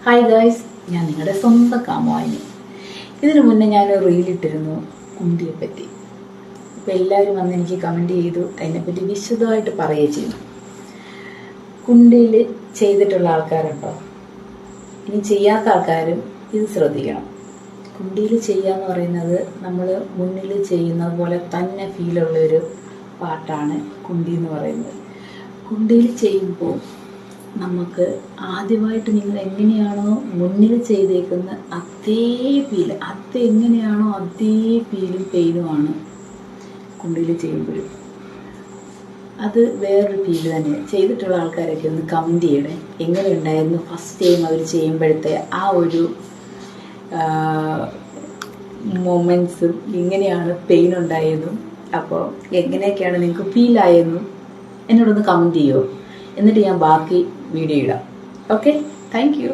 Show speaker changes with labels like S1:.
S1: Hi guys, ഞാൻ നിങ്ങളുടെ സ്വന്തം കാമുവാനി. ഇതിനു മുന്നേ ഞാൻ റീലിട്ടിരുന്നു കുണ്ടിയെ പറ്റി. അപ്പോൾ എല്ലാവരും വന്ന് എനിക്ക് കമൻറ്റ് ചെയ്തു, അതിനെപ്പറ്റി വിശദമായിട്ട് പറയുകയും ചെയ്തു. കുണ്ടിയിൽ ചെയ്തിട്ടുള്ള ആൾക്കാരുണ്ടോ? ഇനി ചെയ്യാത്ത ആൾക്കാരും ഇത് ശ്രദ്ധിക്കണം. കുണ്ടിയിൽ ചെയ്യാന്ന് പറയുന്നത് നമ്മൾ മുന്നിൽ ചെയ്യുന്നത് പോലെ തന്നെ ഫീലുള്ളൊരു പാട്ടാണ് കുണ്ടി എന്ന് പറയുന്നത്. കുണ്ടിയിൽ ചെയ്യുമ്പോൾ നമുക്ക് ആദ്യമായിട്ട് നിങ്ങൾ എങ്ങനെയാണോ മുന്നിൽ ചെയ്തേക്കുന്ന അതേ ഫീൽ, അതെങ്ങനെയാണോ അതേ ഫീലും പെയിനുമാണ് കുണ്ടിയിൽ ചെയ്യുമ്പോഴും. അത് വേറൊരു ഫീൽ തന്നെയാണ്. ചെയ്തിട്ടുള്ള ആൾക്കാരൊക്കെ ഒന്ന് കമൻറ്റ് ചെയ്യണേ, എങ്ങനെ ഉണ്ടായിരുന്നു ഫസ്റ്റ് ടൈം അവർ ചെയ്യുമ്പോഴത്തെ ആ ഒരു മൊമെൻറ്റ്സും, എങ്ങനെയാണ് പെയിൻ ഉണ്ടായതെന്നും അപ്പോൾ എങ്ങനെയൊക്കെയാണ് നിങ്ങൾക്ക് ഫീലായെന്നും എന്നോടൊന്ന് കമൻറ്റ് ചെയ്യുമോ? എന്നിട്ട് ഞാൻ ബാക്കി വീഡിയോ ഇടാം. Okay, thank you.